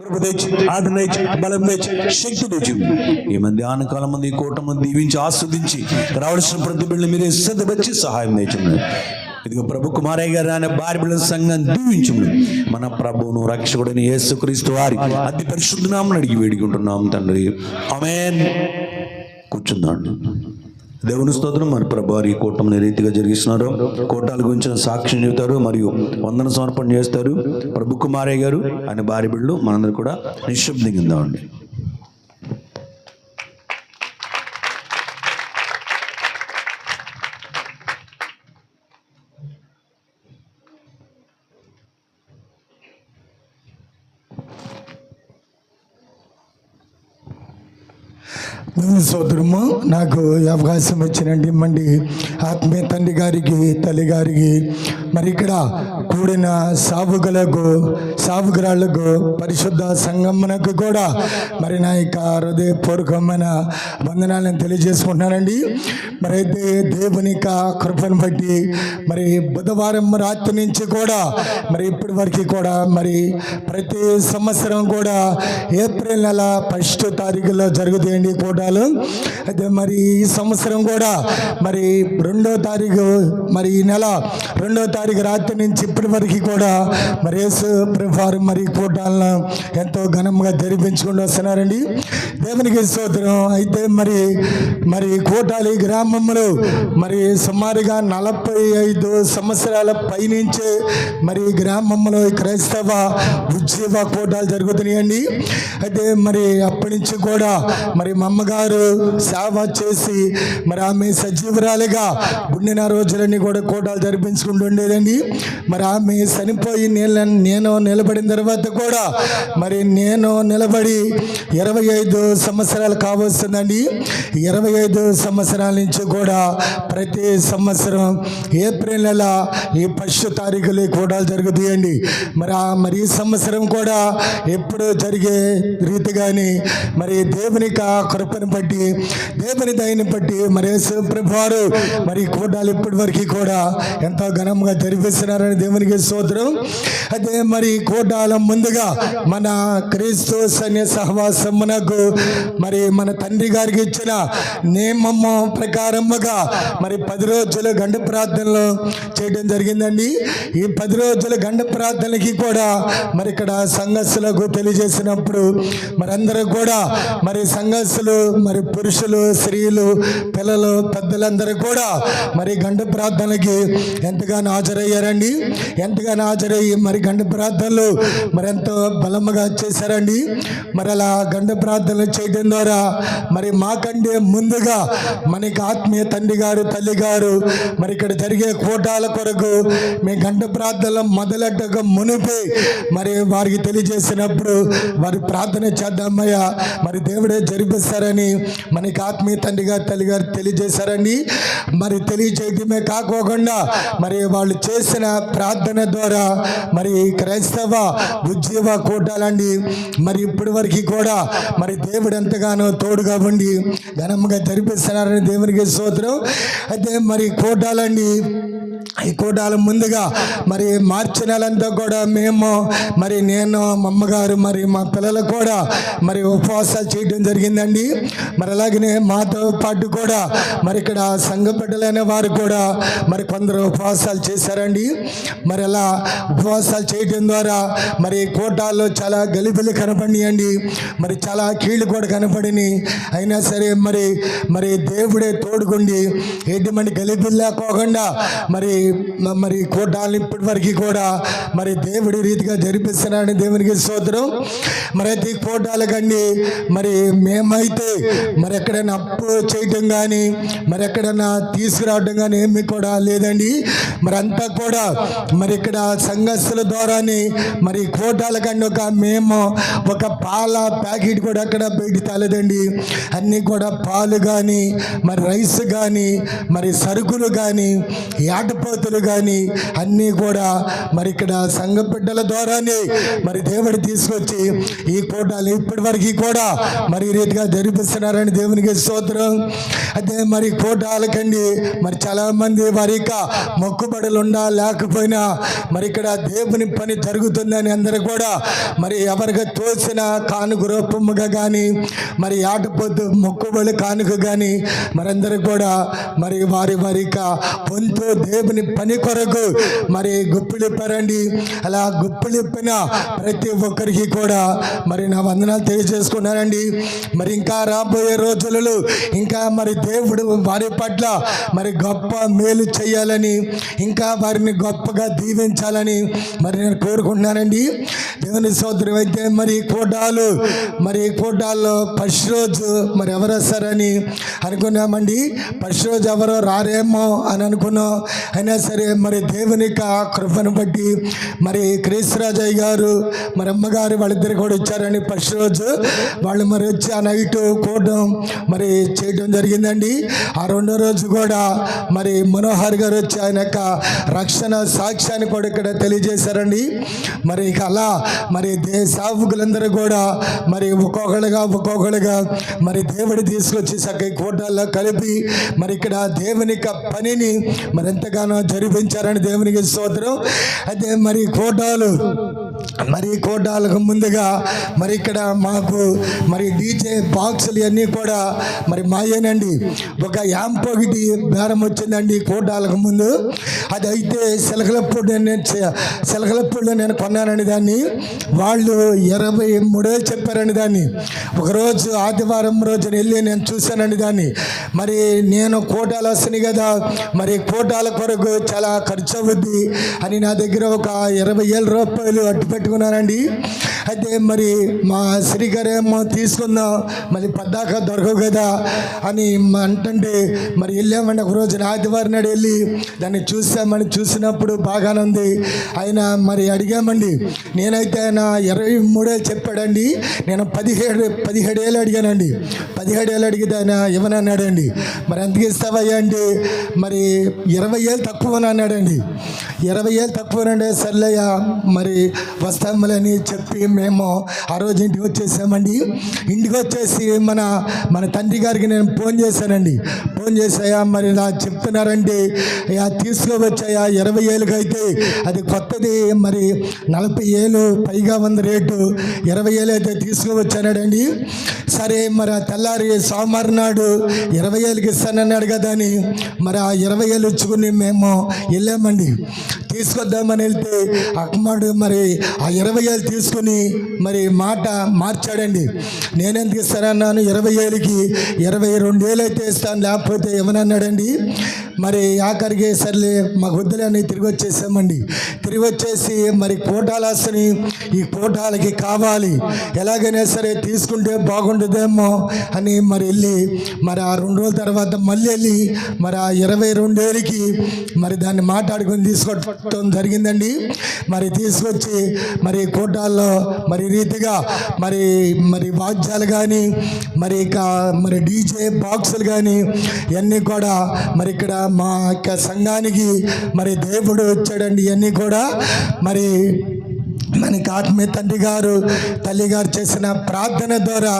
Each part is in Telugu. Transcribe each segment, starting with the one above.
కృప తెచ్చి, ఆదరణ తెచ్చి, బలం తెచ్చి, శక్తి తెచ్చి ఈ మధ్యాహ్న కాలం మంది ఈ కూటమి దీవించి ఆస్వాదించి రావాల్సిన ప్రతి బిడ్డలు మీరే సిద్ధపరిచి సహాయం తెచ్చున్నారు. ఇదిగో ప్రభు కుమారయ్య గారు అనే భార్య బిడ్డల సంఘం దీవించు. మన ప్రభువును రక్షకుడిని యేసుక్రీస్తు వారి అతి పరిశుద్ధ నామమున అడిగి వేడుకుంటున్నాం తండ్రి, ఆమేన్. కూర్చుందాం. దేవుని స్తోత్రం. మరి ప్రభు వారి కూటమిని రీతిగా జరిగిస్తున్నారు. కూటాల గురించిన సాక్ష్యం చెబుతారు మరియు వందన సమర్పణ చేస్తారు. ప్రభు కుమారయ్య గారు ఆయన భార్య బిడ్డలు మనందరూ కూడా నిశ్శబ్దంగా ఉందామండి. సోదరము, నాకు అవకాశం ఇచ్చినండి మండి ఆత్మీయ తండ్రి గారికి, తల్లి గారికి, మరి ఇక్కడ కూడిన సావుగురాళ్లకు పరిశుద్ధ సంగమనకు కూడా మరి నా యొక్క హృదయపూర్వకమైన వందనాలను తెలియజేసుకుంటున్నానండి. మరి అయితే దేవుని యొక్క కృపను బట్టి మరి బుధవారం రాత్రి నుంచి కూడా మరి ఇప్పటి వరకు కూడా మరి ప్రతి సంవత్సరం కూడా ఏప్రిల్ నెల 1వ తారీఖులో జరుగుతాయండి కూటాలు. అయితే మరి ఈ సంవత్సరం కూడా మరి 2వ తారీఖు, మరి ఈ నెల 2వ తారీఖు రాత్రి నుంచి ఇప్పటి వరకు కూడా మరి యేసు ప్రభువారు మరి కూటాలను ఎంతో ఘనంగా జరిపించుకుంటూ వస్తున్నారండి. దేవునికి స్తోత్రం. అయితే మరి కూటాలి గ్రామంలో మరి సుమారుగా 45 సంవత్సరాల పైనుంచే మరి గ్రామంలో క్రైస్తవ ఉజ్జీవ కూటాలు జరుగుతున్నాయండి. అయితే మరి అప్పటి నుంచి కూడా మరి మా అమ్మగారు సేవ చేసి మరి ఆమె సజీవురాలుగా ఉండిన రోజులన్నీ కూడా కూటాలు జరిపించుకుంటూ ఉండేదండి. మరి ఆమె చనిపోయి నేను నిలబడిన తర్వాత కూడా మరి నేను నిలబడి 25 సంవత్సరాలు కావస్తుందండి. 25 సంవత్సరాల నుంచి కూడా ప్రతి సంవత్సరం ఏప్రిల్ నెల ఈ 1వ తారీఖులో కూటాలు జరుగుతాయండి. మరి ఈ సంవత్సరం కూడా ఎప్పుడు జరిగే రీతిగాని మరి దేవుని కృపను బట్టి, దేవుని దయని బట్టి మరి యేసు ప్రభువారు మరి కూటాలు ఇప్పటి వరకు కూడా ఎంతో ఘనంగా జరిపిస్తున్నారని దేవునికి స్తోత్రం. అయితే మరి కూటాల ముందుగా మన క్రీస్తు సైన్య సహవాసమునకు మరి మన తండ్రి గారికి ఇచ్చిన నియమము ప్రకారముగా మరి 10 రోజుల గంట ప్రార్థనలు చేయడం జరిగిందండి. ఈ 10 రోజుల గంట ప్రార్థనలకి కూడా మరి ఇక్కడ సంఘస్థులకు తెలియజేసినప్పుడు మరి అందరూ కూడా మరి సంఘస్థులు, మరి పురుషులు, స్త్రీలు, పిల్లలు, పెద్దలందరూ కూడా మరి గంట ప్రార్థనలకి ఎంతగానో హాజరయ్యారండి. ఎంతగానో హాజరయ్యి మరి గంట ప్రార్థనలు మరి ఎంతో బలముగా చేశారండి. మరి అలా గంట ప్రార్థనలు చేయడం ద్వారా మరి మాకంటే ముందుగా మనకి ఆత్మీయ తండ్రి గారు, తల్లి గారు మరి ఇక్కడ జరిగే కూటాల కొరకు మీ గంట ప్రార్థనలు మొదలెట్టక మునిపి మరి వారికి తెలియజేసినప్పుడు వారి ప్రార్థన చేద్దామయ్యా మరి దేవుడే జరిపిస్తారని మనకి ఆత్మీయ తండ్రి గారు, తల్లి గారు తెలియజేశారండి. మరి తెలియజేయడమే కాకోకుండా మరి వాళ్ళు చేసిన ప్రార్థన ద్వారా మరి క్రైస్తవ ఉజ్జీవ కూటాలండి మరి ఇప్పటి వరకు కూడా మరి దేవుడు ఎంతగానో తోడుగా ఉండి ఘనంగా జరిపిస్తున్నారని దేవునికి స్తోత్రం. అయితే మరి కూటాలండి, ఈ కూటాల ముందుగా మరి మార్చి నెలంతా కూడా మేము మరి నేను, మా అమ్మగారు, మరి మా పిల్లలు కూడా మరి ఉపవాసాలు చేయడం జరిగిందండి. మరి అలాగనే మాతో పాటు కూడా మరి ఇక్కడ సంఘ బిడ్డలైన వారు కూడా మరి కొందరు ఉపవాసాలు చేశారండి. మరి అలా ఉపవాసాలు చేయడం ద్వారా మరి కూటాల్లో చాలా గలిబిలి కనపడినాయండి. మరి చాలా కీళ్ళు కూడా కనపడిని. అయినా సరే మరి దేవుడే తోడుకుండి ఎటువంటి గలిబిలి లేకోకుండా మరి కూటాలు ఇప్పటి వరకు కూడా మరి దేవుడి రీతిగా జరిపిస్తున్నాడని దేవునికి స్తోత్రం. మరి అయితే ఈ కూటాల కండి మరి మేమైతే మరి ఎక్కడైనా అప్పు చేయటం కానీ మరి ఎక్కడైనా తీసుకురావడం కానీ ఏమి కూడా లేదండి. మరి అంతా కూడా మరి ఇక్కడ సంఘస్థుల ద్వారానే మరి కూటాల కండి మేము ఒక పాల ప్యాకెట్ కూడా అక్కడ బయట తేలేదండి. అన్నీ కూడా పాలు కానీ మరి రైస్ కానీ మరి సరుకులు కానీ ఏటపోతులు కానీ అన్నీ కూడా మరి ఇక్కడ సంఘ బిడ్డల ద్వారానే మరి దేవుడు తీసుకొచ్చి ఈ కూటాలు ఇప్పటి వరకు కూడా మరి ఈ రీతిగా జరిపిస్తున్నారని దేవునికి స్తోత్రం. అయితే మరి కూటాలకండి మరి చాలా మంది వారి యొక్క మొక్కుబడులు డబ్బులుండా లేకపోయినా మరి ఇక్కడ దేవుని పని జరుగుతుందని అందరూ కూడా మరి ఎవరికి తోచిన కానుక రూపముగా కానీ మరి ఆటపోతు మొక్కుబడి కానుక కానీ మరందరూ కూడా మరి వారి పొంతు దేవుని పని కొరకు మరి గుప్పిలిప్పారండి. అలా గుప్పిలిప్పిన ప్రతి ఒక్కరికి కూడా మరి నా వందనాలు తెలియజేసుకున్నానండి. మరి ఇంకా రాబోయే రోజులలో ఇంకా మరి దేవుడు వారి పట్ల మరి గొప్ప మేలు చేయాలని, ఇంకా వారిని గొప్పగా దీవించాలని మరి నేను కోరుకుంటున్నానండి. దేవుని సోదరు అయితే మరి కోటాల్లో ఫస్ట్ రోజు మరి ఎవరు వస్తారని అనుకున్నామండి. ఫస్ట్ రోజు ఎవరో రారేమో అని అనుకున్నాం. అయినా సరే మరి దేవుని కృపను బట్టి మరి క్రీస్తురాజయ్య గారు మరి అమ్మగారు వాళ్ళిద్దరు కూడా వచ్చారని ఫస్ట్ రోజు వాళ్ళు మరి వచ్చి ఆ నైట్ కూడడం మరి చేయడం జరిగిందండి. ఆ రెండో రోజు కూడా మరి మనోహర్ గారు వచ్చి ఆయన యొక్క రక్షణ సాక్ష్యాన్ని కూడా ఇక్కడ తెలియజేశారండి. మరి ఇక అలా మరి సేవకులందరూ కూడా మరి ఒక్కొక్కలుగా మరి దేవుడు తీసుకొచ్చి చక్కగా కోటాల్లో కలిపి మరి ఇక్కడ దేవుని పనిని మరి ఎంతగానో జరిపించారని దేవునికి స్తోత్రం. అయితే మరి కోటాలకు ముందుగా మరి ఇక్కడ మాకు మరి డీజే బాక్సులు ఇవన్నీ కూడా మరి మాయేనండి. ఒక యాంప్ ఒకటి బేరం వచ్చిందండి కోటాలకు ముందు. అది అయితే శలకలప్పుడు నేను కొన్నానండి. దాన్ని వాళ్ళు 23,000 చెప్పారండి. దాన్ని ఒకరోజు ఆదివారం రోజున వెళ్ళి నేను చూశానండి దాన్ని. మరి నేను కోటాలు వస్తున్నాయి కదా, మరి కోటాల కొరకు చాలా ఖర్చు అవుద్ది అని నా దగ్గర ఒక 20,000 రూపాయలు అట్టు పెట్టుకున్నానండి. అయితే మరి మా శ్రీగారేమో తీసుకుందాం మరి పద్దాక దొరకవు కదా అని అంటుంటే మరి వెళ్ళామండి. ఒక రోజు ఆదివారం నాడు వెళ్ళి దాన్ని చూసినప్పుడు బాగానే ఉంది. ఆయన మరి అడిగామండి. నేనైతే ఆయన 23,000 చెప్పాడండి. నేను 17,000 అడిగానండి. 17,000 అడిగితే ఆయన ఇవ్వనన్నాడండి. మరి ఎందుకు ఇస్తావయ్యా అంటే మరి 20,000 తక్కువ అన్నాడండి. 20,000 తక్కువనండి. సర్లేయ్యా మరి వస్తామని చెప్పి మేము ఆ రోజు ఇంటికి వచ్చేసామండి. ఇంటికి వచ్చేసి మన తండ్రి గారికి నేను ఫోన్ చేశానండి. ఫోన్ చేసాయా మరి ఇలా చెప్తున్నారండి, తీసుకోవచ్చాయా 20,000కి అయితే అది కొత్తది మరి 40,000 పైగా ఉంది రేటు, 20,000 అయితే తీసుకోవచ్చానాడండి. సరే మరి ఆ తెల్లారి సోమవారం నాడు 20,000కి ఇస్తానన్నాడు కదా అని మరి ఆ 20,000 ఇచ్చుకుని మేము వెళ్ళామండి. తీసుకొద్దామని వెళ్తే అక్కమాడు మరి ఆ 20,000 తీసుకుని మరి మాట మార్చాడండి. నేనెందుకు ఇస్తానన్నాను 20,000కి 22,000 అయితే ఇస్తాను లేకపోతే ఇవ్వనన్నాడండి. మరి ఆఖరికి సర్లే మా వద్దులని తిరిగి వచ్చేసామండి. తిరిగి వచ్చేసి మరి కోటాలు వస్తాయి, ఈ కోటాలకి కావాలి, ఎలాగైనా సరే తీసుకుంటే బాగుంటుందేమో అని మరి వెళ్ళి మరి ఆ 2 రోజుల తర్వాత మళ్ళీ వెళ్ళి మరి ఆ 22,000కి మరి దాన్ని మాట్లాడుకొని తీసుకోవటం జరిగిందండి. మరి తీసుకొచ్చి మరి కోటాల్లో మరి రీతిగా మరి వాద్యాలు కానీ మరి మరి డీజే బాక్సులు కానీ ఇవన్నీ కూడా మరి ఇక్కడ మా యొక్క సంఘానికి మరి దేవుడు వచ్చాడండి. ఇవన్నీ కూడా మరి మనకి ఆత్మీయ తండ్రి గారు తల్లి గారు చేసిన ప్రార్థన ద్వారా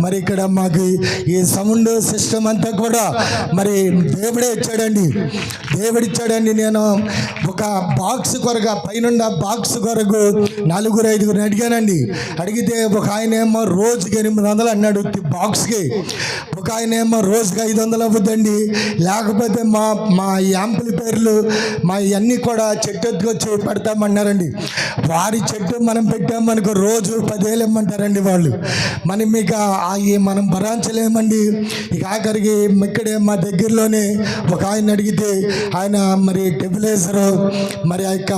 మరి ఇక్కడ మాకు ఈ సౌండ్ సిస్టమ్ అంతా కూడా మరి దేవుడే ఇచ్చాడండి. నేను ఒక బాక్స్ కొరకు పైన బాక్స్ కొరకు 4-5 అడిగానండి. అడిగితే ఒక ఆయన ఏమో రోజుకి 800 అన్నాడు బాక్స్కి, ఒక ఆయన ఏమో రోజుకి 500 అవ్వద్దండి, లేకపోతే మా యాంపుల పేర్లు మా ఇవన్నీ కూడా చెట్టు ఎత్తుకొచ్చి పెడతామన్నారండి. వారి చెట్టు మనం పెట్టామనుకో రోజు 10,000 ఇమ్మంటారండి వాళ్ళు. మనం భరాంచలేమండి. ఇక ఆఖరికి ఇక్కడే మా దగ్గరలోనే ఒక ఆయన అడిగితే ఆయన మరి టెబిలైజర్ మరి ఆ యొక్క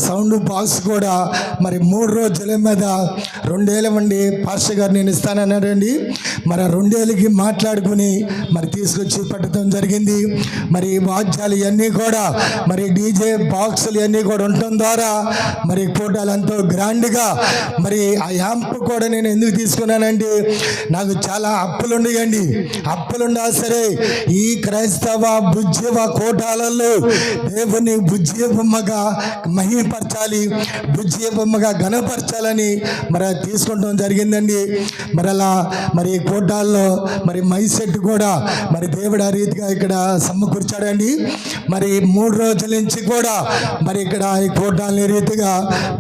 సౌండ్ బాక్స్ కూడా మరి 3 రోజుల మీద 2,000 ఇవ్వండి పాస్టర్ గారు నేను ఇస్తానన్నాడండి. మరి 2,000కి మాట్లాడుకుని మరి తీసుకొచ్చి పెట్టడం జరిగింది. మరి వాద్యాలు ఇవన్నీ కూడా మరి డీజే బాక్సులు ఇవన్నీ కూడా ఉండటం ద్వారా మరి కోటాలు ఎంతో గ్రాండ్గా మరి ఆ యాంప్ కూడా నేను ఎందుకు తీసుకున్నానంటే నాకు చాలా అప్పులుండయండి. అప్పులుండా సరే ఈ క్రైస్తవ బుజ్జీవ కోటాలలో దేవుని బుజ్జీవ బొమ్మగా మహిమపరచాలి, బుజ్జీవ బొమ్మగా ఘనపరచాలని మరి తీసుకుంటాం జరిగిందండి. మరి అలా మరి కోటాల్లో మరి మైసెట్ కూడా మరి దేవుడు ఆ రీతిగా ఇక్కడ సమకూర్చాడండి. మరి 3 రోజుల నుంచి కూడా మరి ఇక్కడ ఈ కూటాలని రీతిగా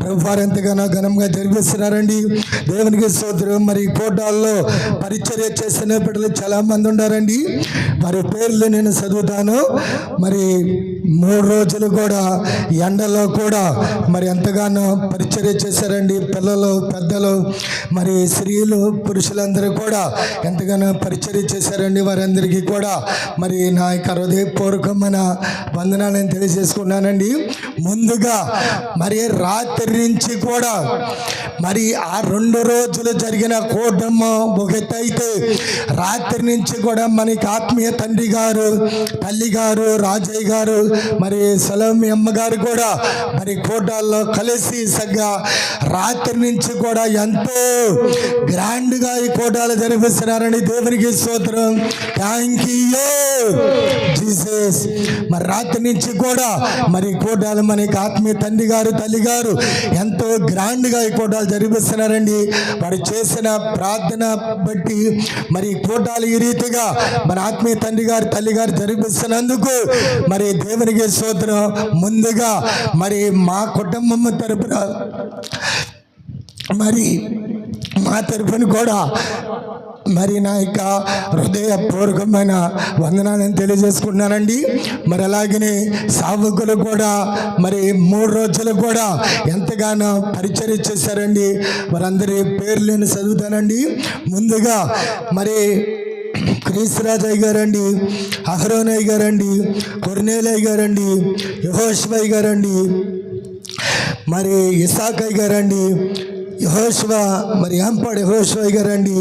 ప్రభువారు ఎంతగానో ఘనంగా జరిపిస్తున్నారండి. దేవునికి స్తోత్రం. మరి కోటాల్లో పరిచర్య చేసిన బిడ్డలు చాలా మంది ఉన్నారండి. మరి పేర్లు నేను చదువుతాను. మరి 3 రోజులు కూడా ఎండలో కూడా మరి ఎంతగానో పరిచర్య చేశారండి. పిల్లలు, పెద్దలు, మరి స్త్రీలు, పురుషులందరూ కూడా ఎంతగానో పరిచర్య చేశారండి. వారందరికీ కూడా మరి నా యొక్క హృదయపూర్వకమైన వందనాలను తెలియజేసుకున్నానండి. ముందుగా మరి రాత్రి నుంచి కూడా మరి ఆ 2 రోజులు జరిగిన కూటము ఒక ఎత్తు అయితే, రాత్రి నుంచి కూడా మనకి ఆత్మీయ తండ్రి గారు, తల్లి గారు, రాజయ్య గారు, మరి సలోమి అమ్మగారు కూడా మరి కోటాల్లో కలిసి సగ్గా రాత్రి నుంచి కూడా ఎంతో గ్రాండ్గా ఈ కోటాలు జరిపిస్తున్నారని దేవునికి స్తోత్రం. Thank you Jesus. మరి రాత్రి నుంచి కూడా మరి కోటాలు మనకి ఆత్మీయ తండ్రి గారు, తల్లి గారు ఎంతో గ్రాండ్గా ఈ కోటాలు జరిపిస్తున్నారండి. వారు చేసిన ప్రార్థన బట్టి మరి కోటాలు ఈ రీతిగా మన ఆత్మీయ తండ్రి గారు, తల్లి గారు జరిపిస్తున్నందుకు మరి దేవునికి స్తోత్రం. ముందుగా మరి మా కుటుంబం తరపున మరి మా తరపున కూడా మరి నా యొక్క హృదయపూర్వకమైన వందనాలను తెలియజేసుకుంటున్నానండి. మరి అలాగనే సావుకులు కూడా మరి 3 రోజులు కూడా ఎంతగానో పరిచర్య చేశారండి. వారందరి పేర్లు నేను చదువుతానండి. ముందుగా మరి క్రీస్తురాజయ్య గారండి, అహరోనయ్య గారండి, కొర్నేలయ్య గారండి, యెహోషువయ్య గారండి, మరి ఇసాకయ్య గారండి, యెహోషువ మరి ఏంపాడు యెహోషువయ్య గారండి,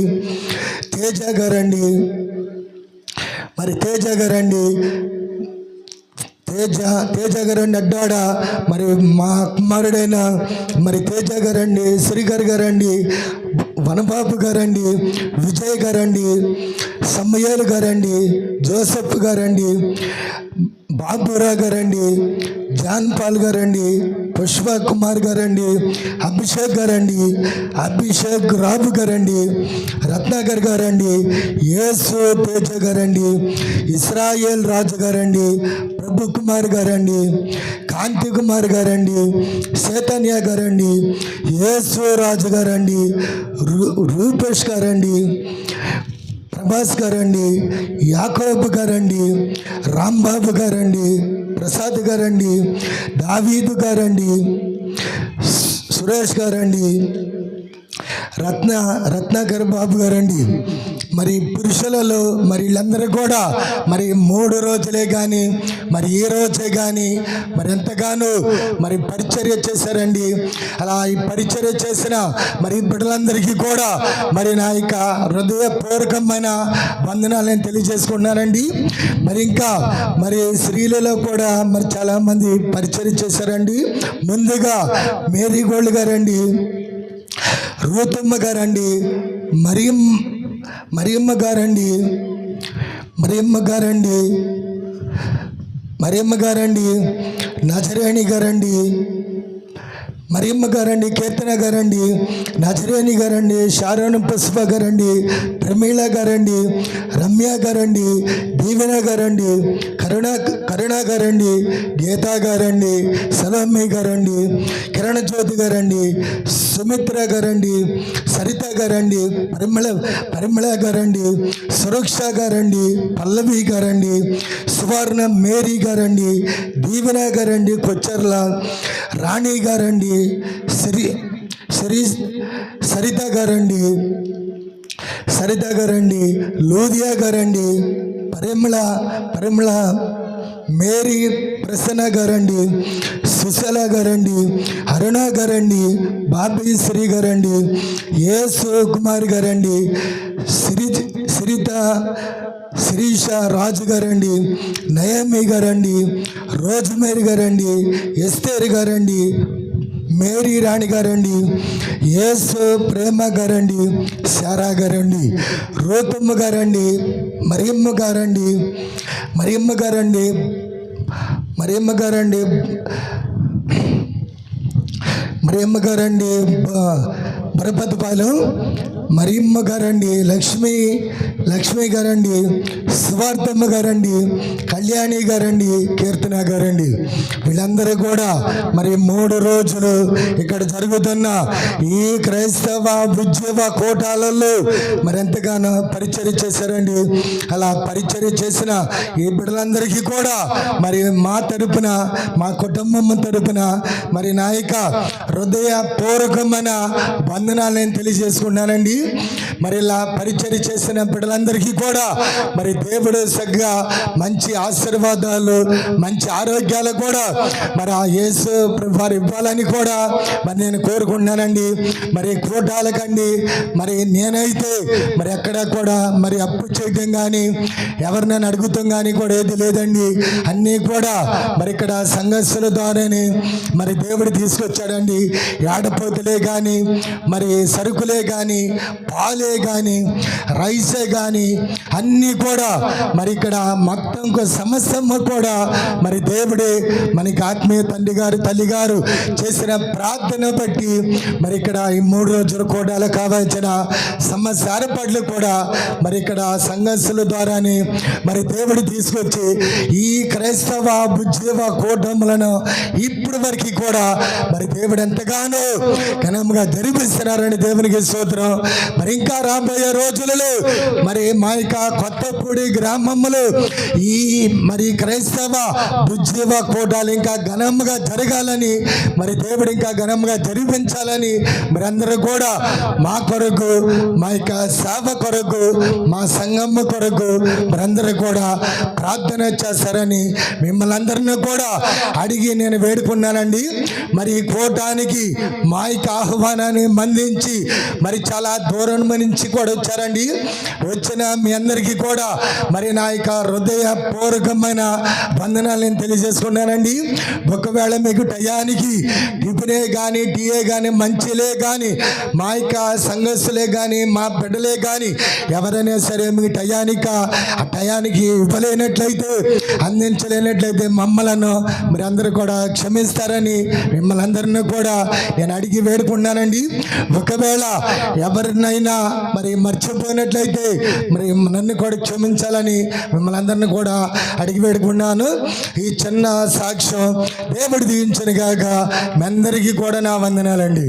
తేజ గారండి, మరి తేజ గారండి, తేజ గారండి అడ్డాడ, మరి మా కుమారుడైన మరి తేజ గారండి, శ్రీగారు గారండి, వనబాబు గారండి, విజయ్ గారండి, సమయలు గారండి, జోసఫ్ గారండి, బాబురా గారండి, జాన్ పాల్ గారండి, పుష్ప కుమార్ గారండి, అభిషేక్ గారండి, అభిషేక్ రాబు గారండి, రత్నాకర్ గారండి, యేసు తేజ గారండి, ఇస్రాయేల్ రాజు గారండి, ప్రభు కుమార్ గారండి, కాంతి కుమార్ గారండి, చైతన్య గారండి, యేసు రాజు గారండి, రూపేష్ గారండి, ప్రభాస్ గారండి, యాకోబు గారండి, రాంబాబు గారండి, ప్రసాద్ గారండి, దావీదు గారండి, సురేష్ గారండి, రత్నాకర్ బాబు గారండి. మరి పురుషులలో మరి వీళ్ళందరూ కూడా మరి 3 రోజులే కానీ మరి ఈ రోజే కానీ మరి ఎంతగానో మరి పరిచర్య చేశారండి. అలా ఈ పరిచర్య చేసిన మరి బిడ్డలందరికీ కూడా మరి నా యొక్క హృదయపూర్వకమైన వందనాలను తెలియజేసుకున్నానండి. మరి ఇంకా మరి స్త్రీలలో కూడా మరి చాలామంది పరిచర్య చేశారండి. ముందుగా మేరీ గోల్డ్ గారండి, రూతమ్మ గారండి, మరియమ్మ గారండి, నజరేణి గారండి, మరియమ్మ గారండి, కీర్తన గారండి, నజరేణి గారండి, షారోన్ పుష్ప గారండి, ప్రమీళ గారండి, రమ్య గారండి, దీవెన గారండి, కరుణ గారండి, గీతా గారండి, సలోమి గారండి, కిరణ జ్యోతి గారండి, సుమిత్ర గారండి, సరిత గారండి, పరిమళ గారండి, సురక్ష గారండి, పల్లవి గారండి, సువర్ణ మేరీ గారండి, దీవెన గారండి, కొచ్చర్ల రాణి గారండి, సరిత గారండి, లూదియా గారండి, పరిమళ మేరీ ప్రసన్న గారండి, సుశల గారండి, అరుణ గారండి, బాబీ శ్రీ గారండి, యేసు కుమార్ గారండి, శిరీష రాజు గారండి, నయమి గారండి, రోజ్మేరీ గారండి, ఎస్తేర్ గారండి, మేరీ రాణి గారండి, యేసు ప్రేమ గారండి, శారా గారండి, రూతమ్మ గారండి, మరియమ్మ గారండి, బరపతిపాలెం మరియమ్మ గారండి, లక్ష్మి గారండి, స్వార్థమ్మ గారండి, కళ్యాణి గారండి, కీర్తన గారండి, వీళ్ళందరూ కూడా మరి 3 రోజులు ఇక్కడ జరుగుతున్న ఈ క్రైస్తవ ఉద్యోగ కోటాలలో మరి ఎంతగానో పరిచర్య చేశారండి. అలా పరిచర్య చేసిన ఈ బిడ్డలందరికీ కూడా మరి మా తరపున, మా కుటుంబం తరపున మరి నా యొక్క హృదయపూర్వకమైన వందనాలు నేను తెలియజేసుకున్నానండి. మరి ఇలా పరిచర్య చేసిన బిడ్డలందరికీ కూడా మరి దేవుడు సగ్గా మంచి ఆశీర్వాదాలు, మంచి ఆరోగ్యాలు కూడా మరి ఆ యేసు వారు ఇవ్వాలని కూడా మరి నేను కోరుకుంటున్నానండి. మరి కూటాలకండి మరి నేనైతే మరి ఎక్కడ కూడా మరి అప్పు చేయడం కానీ ఎవరినైనా అడుగుతాం కానీ కూడా ఏది లేదండి. అన్నీ కూడా మరి ఇక్కడ సంఘస్థుల ద్వారానే మరి దేవుడు తీసుకొచ్చాడండి. ఆడపోతులే కానీ మరి సరుకులే కానీ పాలే కానీ రైసే కానీ అన్నీ కూడా మరి ఇక్కడ మొత్తం సమస్తమ్మ కూడా మరి దేవుడే మనకి ఆత్మీయ తండ్రి గారు, తల్లి గారు చేసిన ప్రార్థన బట్టి మరి ఇక్కడ ఈ 3 రోజుల కోటాలు కావాల్సిన సమస్య ఏర్పాట్లు కూడా మరి ఇక్కడ సంఘస్థుల ద్వారానే మరి దేవుడు తీసుకొచ్చి ఈ క్రైస్తవ ఉద్యోగ కూటములను ఇప్పటి వరకు కూడా మరి దేవుడు ఎంతగానో ఘనంగా జరిపిస్తున్నారని దేవునికి స్తోత్రం. మరి ఇంకా రాబోయే రోజులలో మరి మా యొక్క కొత్తపూడి గ్రామంలో ఈ మరి క్రైస్తవ ఉద్యోగ కూటాలు ఇంకా ఘనంగా జరగాలని మరి దేవుడు ఇంకా ఘనంగా జరిపించాలని మరి అందరూ కూడా మా కొరకు, మా యొక్క సేవ కొరకు, మా సంఘం కొరకు మరి అందరూ కూడా ప్రార్థన చేస్తారని మిమ్మల్ని అందరినీ కూడా అడిగి నేను వేడుకున్నానండి. మరి ఈ కూటానికి మా యొక్క ఆహ్వానాన్ని మందించి మరి చాలా దూరం నుంచి కూడా వచ్చారండి. వచ్చిన మీ అందరికీ కూడా మరి నా యొక్క హృదయపూర్వకమైన వందనాలు నేను తెలియజేసుకున్నానండి. ఒకవేళ మీకు టయానికి టిఫినే కానీ టీయే కానీ మంచిలే కానీ మా యొక్క సంఘస్థులే కానీ మా బిడ్డలే కానీ ఎవరైనా సరే మీకు టయానికి ఇవ్వలేనట్లయితే, అందించలేనట్లయితే మమ్మలను మీరు అందరూ కూడా క్షమిస్తారని మిమ్మల్ని అందరినీ కూడా నేను అడిగి వేడుకున్నానండి. ఒకవేళ ఎవరినైనా మరి మర్చిపోయినట్లయితే మరి నన్ను కూడా క్షమించాలని మిమ్మల్ని అందరినీ కూడా అడిగి వేడుకున్నాను. ఈ చిన్న సాక్ష్యం దేవుడు దీవించను గాక. మీ అందరికీ కూడా నా వందనాలండి.